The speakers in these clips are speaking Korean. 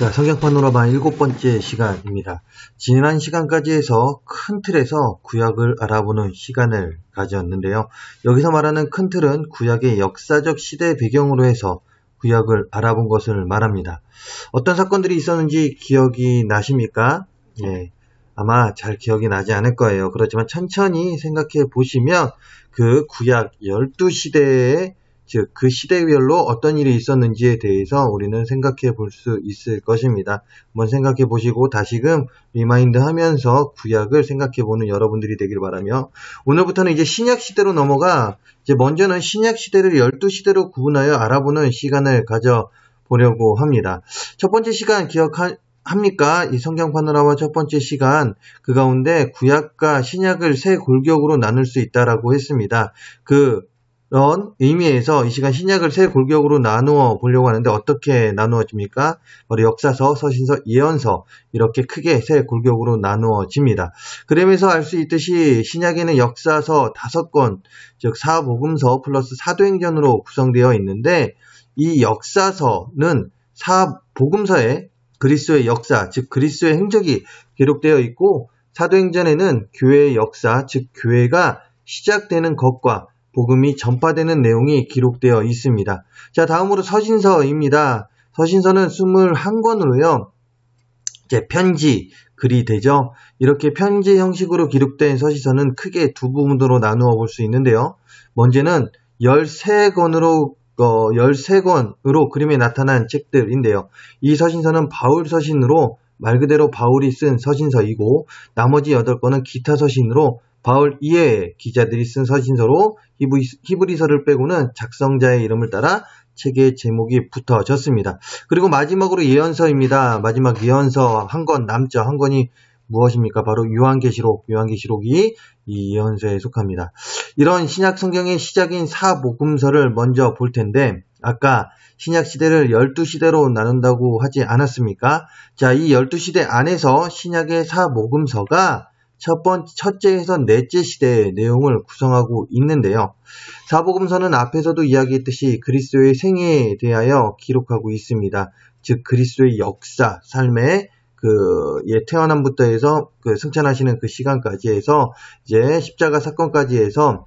자, 성경 파노라마 7번째 시간입니다. 지난 시간까지 해서 큰 틀에서 구약을 알아보는 시간을 가졌는데요. 여기서 말하는 큰 틀은 구약의 역사적 시대 배경으로 해서 구약을 알아본 것을 말합니다. 어떤 사건들이 있었는지 기억이 나십니까? 예, 아마 잘 기억이 나지 않을 거예요. 그렇지만 천천히 생각해 보시면 그 구약 12시대의 즉 그 시대별로 어떤 일이 있었는지에 대해서 우리는 생각해 볼 수 있을 것입니다. 한번 생각해 보시고 다시금 리마인드 하면서 구약을 생각해 보는 여러분들이 되길 바라며, 오늘부터는 이제 신약 시대로 넘어가 이제 먼저는 신약 시대를 12시대로 구분하여 알아보는 시간을 가져보려고 합니다. 첫 번째 시간 기억합니까? 이 성경 파노라마 첫 번째 시간, 그 가운데 구약과 신약을 세 골격으로 나눌 수 있다라고 했습니다. 그런 의미에서 이 시간 신약을 세 골격으로 나누어 보려고 하는데, 어떻게 나누어집니까? 바로 역사서, 서신서, 예언서, 이렇게 크게 세 골격으로 나누어집니다. 그러면서 알 수 있듯이 신약에는 역사서 5권, 즉 사복음서 플러스 사도행전으로 구성되어 있는데, 이 역사서는 사복음서에 그리스도의 역사, 즉 그리스도의 행적이 기록되어 있고, 사도행전에는 교회의 역사, 즉 교회가 시작되는 것과 복음이 전파되는 내용이 기록되어 있습니다. 자, 다음으로 서신서입니다. 서신서는 21권으로요. 이제 편지, 글이 되죠. 이렇게 편지 형식으로 기록된 서신서는 크게 두 부분으로 나누어 볼 수 있는데요. 먼저는 13권으로 그림에 나타난 책들인데요. 이 서신서는 바울 서신으로 말 그대로 바울이 쓴 서신서이고, 나머지 8권은 기타 서신으로 바울 이외의 기자들이 쓴 서신서로 히브리서를 빼고는 작성자의 이름을 따라 책의 제목이 붙어졌습니다. 그리고 마지막으로 예언서입니다. 마지막 예언서 한 권 남죠. 한 권이 무엇입니까? 바로 요한계시록이 이 예언서에 속합니다. 이런 신약 성경의 시작인 사복음서를 먼저 볼 텐데, 아까 신약 시대를 12시대로 나눈다고 하지 않았습니까? 자, 이 12시대 안에서 신약의 사복음서가 첫째에서 넷째 시대의 내용을 구성하고 있는데요. 사복음서는 앞에서도 이야기했듯이 그리스도의 생애에 대하여 기록하고 있습니다. 즉 그리스도의 역사, 삶의 태어남부터 해서 승천하시는 그 시간까지 해서 이제 십자가 사건까지 해서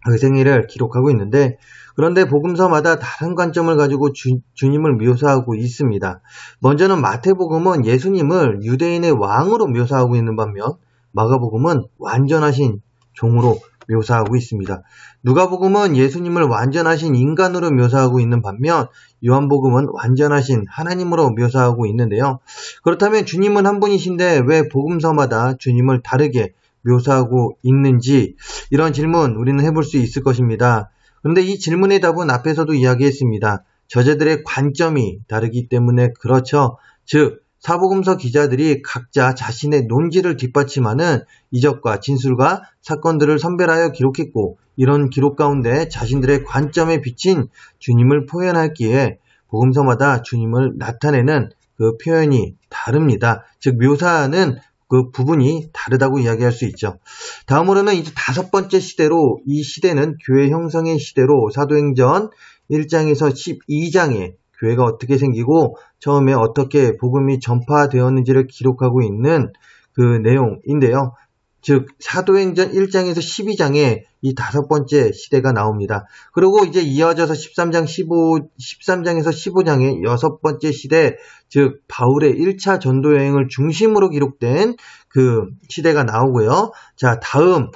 그 생애를 기록하고 있는데, 그런데 복음서마다 다른 관점을 가지고 주님을 묘사하고 있습니다. 먼저는 마태복음은 예수님을 유대인의 왕으로 묘사하고 있는 반면, 마가복음은 완전하신 종으로 묘사하고 있습니다. 누가복음은 예수님을 완전하신 인간으로 묘사하고 있는 반면, 요한복음은 완전하신 하나님으로 묘사하고 있는데요. 그렇다면 주님은 한 분이신데 왜 복음서마다 주님을 다르게 묘사하고 있는지, 이런 질문 우리는 해볼 수 있을 것입니다. 그런데 이 질문의 답은 앞에서도 이야기했습니다. 저자들의 관점이 다르기 때문에 그렇죠. 즉 사복음서 기자들이 각자 자신의 논지를 뒷받침하는 이적과 진술과 사건들을 선별하여 기록했고, 이런 기록 가운데 자신들의 관점에 비친 주님을 표현하기에 복음서마다 주님을 나타내는 그 표현이 다릅니다. 즉 묘사하는 그 부분이 다르다고 이야기할 수 있죠. 다음으로는 이제 5번째 시대로, 이 시대는 교회 형성의 시대로 사도행전 1장에서 12장에 교회가 어떻게 생기고 처음에 어떻게 복음이 전파되었는지를 기록하고 있는 그 내용인데요. 즉 사도행전 1장에서 12장에 이 5번째 시대가 나옵니다. 그리고 이제 이어져서 13장에서 15장에 6번째 시대, 즉 바울의 1차 전도 여행을 중심으로 기록된 그 시대가 나오고요. 자, 다음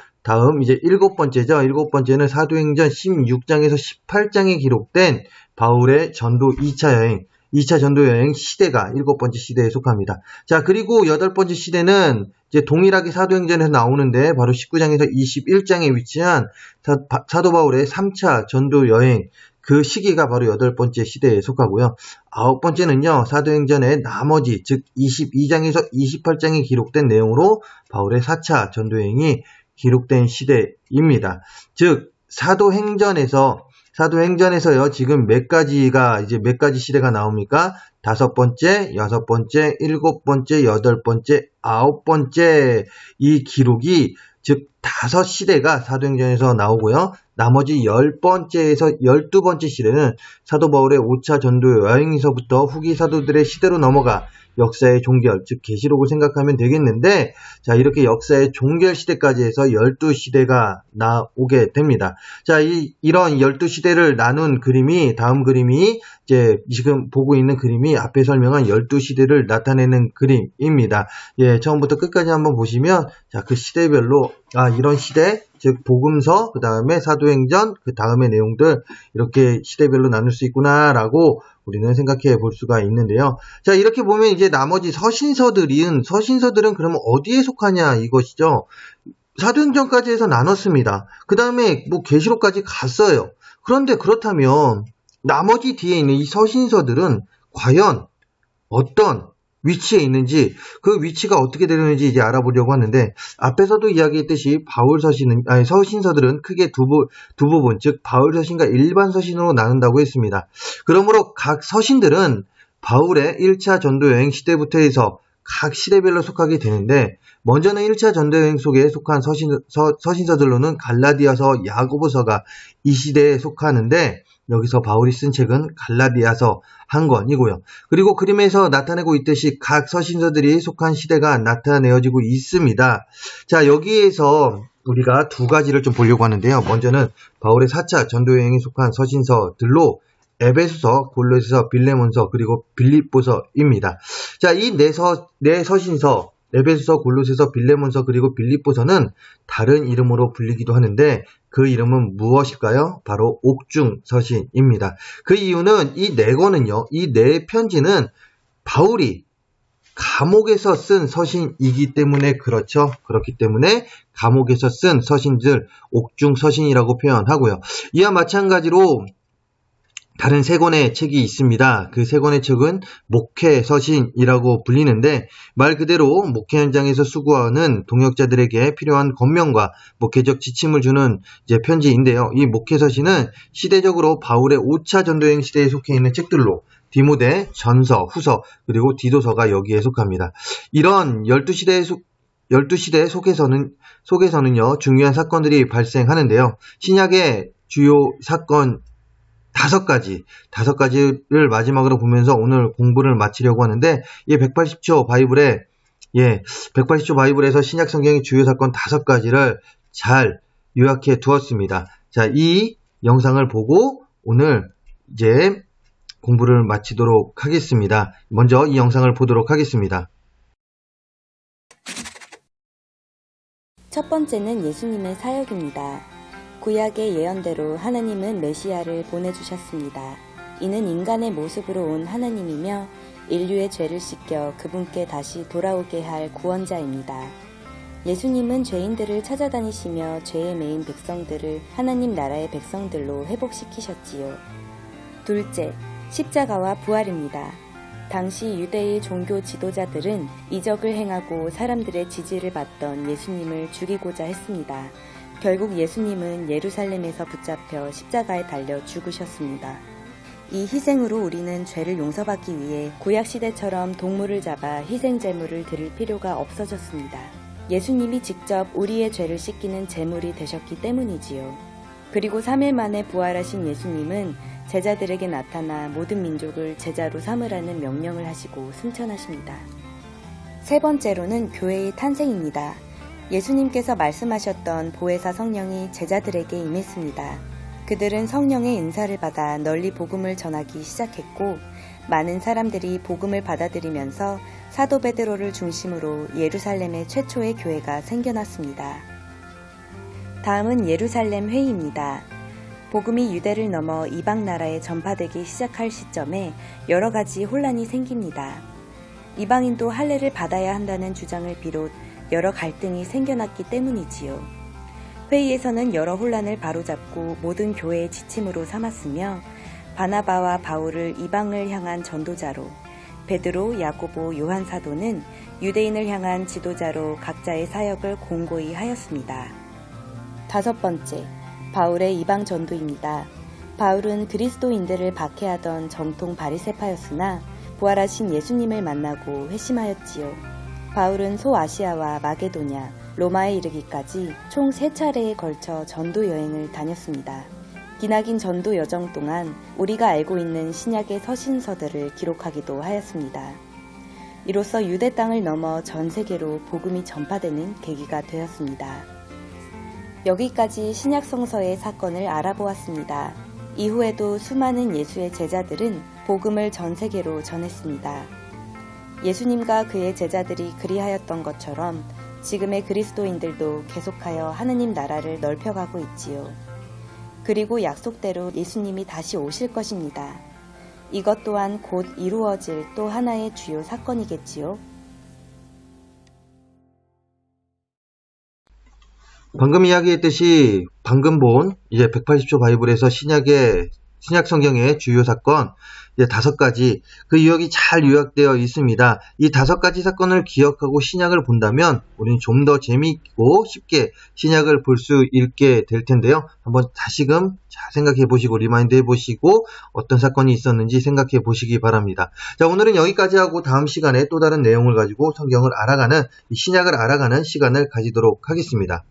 이제 7번째죠. 7번째는 사도행전 16장에서 18장에 기록된 바울의 전도 2차 전도 여행 시대가 7번째 시대에 속합니다. 자, 그리고 8번째 시대는 이제 동일하게 사도행전에서 나오는데 바로 19장에서 21장에 위치한 사도 바울의 3차 전도 여행, 그 시기가 바로 8번째 시대에 속하고요. 9번째는요, 사도행전의 나머지, 즉 22장에서 28장에 기록된 내용으로 바울의 4차 전도 여행이 기록된 시대입니다. 즉 사도행전에서요, 지금 몇 가지 시대가 나옵니까? 5번째, 6번째, 7번째, 8번째, 9번째, 이 기록이 즉 5시대가 사도행전에서 나오고요. 나머지 10번째에서 12번째 시대는 사도 바울의 5차 전도 여행에서부터 후기 사도들의 시대로 넘어가 역사의 종결, 즉 계시록을 생각하면 되겠는데, 자, 이렇게 역사의 종결 시대까지 해서 12시대가 나오게 됩니다. 자, 이런 12시대를 나눈 그림이, 다음 그림이 이제 지금 보고 있는 그림이 앞에 설명한 12시대를 나타내는 그림입니다. 예, 처음부터 끝까지 한번 보시면, 자, 그 시대별로, 이런 시대, 즉 복음서, 그 다음에 사도행전, 그 다음의 내용들 이렇게 시대별로 나눌 수 있구나라고 우리는 생각해 볼 수가 있는데요. 자, 이렇게 보면 이제 나머지 서신서들은 그러면 어디에 속하냐 이것이죠. 사도행전까지 해서 나눴습니다. 그 다음에 뭐 계시록까지 갔어요. 그런데 그렇다면 나머지 뒤에 있는 이 서신서들은 과연 어떤 위치에 있는지, 그 위치가 어떻게 되는지 이제 알아보려고 하는데, 앞에서도 이야기했듯이 서신서들은 크게 두 부분, 즉 바울 서신과 일반 서신으로 나눈다고 했습니다. 그러므로 각 서신들은 바울의 1차 전도 여행 시대부터 해서 각 시대별로 속하게 되는데, 먼저는 1차 전도 여행 속에 속한 서신서들로는 갈라디아서, 야고보서가 이 시대에 속하는데, 여기서 바울이 쓴 책은 갈라디아서 한 권이고요. 그리고 그림에서 나타내고 있듯이 각 서신서들이 속한 시대가 나타내어지고 있습니다. 자, 여기에서 우리가 두 가지를 좀 보려고 하는데요. 먼저는 바울의 4차 전도여행에 속한 서신서들로 에베소서, 골로새서, 빌레몬서, 그리고 빌립보서입니다. 자, 이 네 서신서, 에베소서, 골로새서, 빌레몬서, 그리고 빌립보서는 다른 이름으로 불리기도 하는데, 그 이름은 무엇일까요? 바로 옥중서신입니다. 그 이유는 이 네 권은요, 이 네 편지는 바울이 감옥에서 쓴 서신이기 때문에 그렇죠. 그렇기 때문에 감옥에서 쓴 서신들, 옥중서신이라고 표현하고요. 이와 마찬가지로 다른 세 권의 책이 있습니다. 그 세 권의 책은 목회서신이라고 불리는데, 말 그대로 목회 현장에서 수고하는 동역자들에게 필요한 권면과 목회적 지침을 주는 이제 편지인데요. 이 목회서신은 시대적으로 바울의 5차 전도여행 시대에 속해 있는 책들로 디모데, 전서, 후서, 그리고 디도서가 여기에 속합니다. 이런 12시대 속에서는요, 중요한 사건들이 발생하는데요. 신약의 주요 사건 5가지를 마지막으로 보면서 오늘 공부를 마치려고 하는데, 180초 바이블에서 신약 성경의 주요 사건 5가지를 잘 요약해 두었습니다. 자, 이 영상을 보고 오늘 이제 공부를 마치도록 하겠습니다. 먼저 이 영상을 보도록 하겠습니다. 첫 번째는 예수님의 사역입니다. 구약의 예언대로 하나님은 메시아를 보내주셨습니다. 이는 인간의 모습으로 온 하나님이며 인류의 죄를 씻겨 그분께 다시 돌아오게 할 구원자입니다. 예수님은 죄인들을 찾아다니시며 죄에 매인 백성들을 하나님 나라의 백성들로 회복시키셨지요. 둘째, 십자가와 부활입니다. 당시 유대의 종교 지도자들은 이적을 행하고 사람들의 지지를 받던 예수님을 죽이고자 했습니다. 결국 예수님은 예루살렘에서 붙잡혀 십자가에 달려 죽으셨습니다. 이 희생으로 우리는 죄를 용서받기 위해 구약시대처럼 동물을 잡아 희생제물을 드릴 필요가 없어졌습니다. 예수님이 직접 우리의 죄를 씻기는 제물이 되셨기 때문이지요. 그리고 3일 만에 부활하신 예수님은 제자들에게 나타나 모든 민족을 제자로 삼으라는 명령을 하시고 승천하십니다. 세 번째로는 교회의 탄생입니다. 예수님께서 말씀하셨던 보혜사 성령이 제자들에게 임했습니다. 그들은 성령의 은사를 받아 널리 복음을 전하기 시작했고, 많은 사람들이 복음을 받아들이면서 사도 베드로를 중심으로 예루살렘의 최초의 교회가 생겨났습니다. 다음은 예루살렘 회의입니다. 복음이 유대를 넘어 이방 나라에 전파되기 시작할 시점에 여러 가지 혼란이 생깁니다. 이방인도 할례를 받아야 한다는 주장을 비롯 여러 갈등이 생겨났기 때문이지요. 회의에서는 여러 혼란을 바로잡고 모든 교회의 지침으로 삼았으며, 바나바와 바울을 이방을 향한 전도자로, 베드로, 야고보, 요한 사도는 유대인을 향한 지도자로 각자의 사역을 공고히 하였습니다. 다섯 번째, 바울의 이방 전도입니다. 바울은 그리스도인들을 박해하던 정통 바리새파였으나 부활하신 예수님을 만나고 회심하였지요. 바울은 소아시아와 마게도냐, 로마에 이르기까지 총 3차례에 걸쳐 전도 여행을 다녔습니다. 기나긴 전도 여정 동안 우리가 알고 있는 신약의 서신서들을 기록하기도 하였습니다. 이로써 유대 땅을 넘어 전 세계로 복음이 전파되는 계기가 되었습니다. 여기까지 신약 성서의 사건을 알아보았습니다. 이후에도 수많은 예수의 제자들은 복음을 전 세계로 전했습니다. 예수님과 그의 제자들이 그리하였던 것처럼 지금의 그리스도인들도 계속하여 하느님 나라를 넓혀가고 있지요. 그리고 약속대로 예수님이 다시 오실 것입니다. 이것 또한 곧 이루어질 또 하나의 주요 사건이겠지요. 방금 이야기했듯이 방금 본 이제 180초 바이블에서 신약 성경의 주요 사건 이제 5가지 그 유역이 잘 요약되어 있습니다. 이 5가지 사건을 기억하고 신약을 본다면 우리는 좀 더 재미있고 쉽게 신약을 볼 수 있게 될 텐데요. 한번 다시금 잘 생각해 보시고 리마인드 해 보시고 어떤 사건이 있었는지 생각해 보시기 바랍니다. 자, 오늘은 여기까지 하고 다음 시간에 또 다른 내용을 가지고 성경을 알아가는 신약을 알아가는 시간을 가지도록 하겠습니다.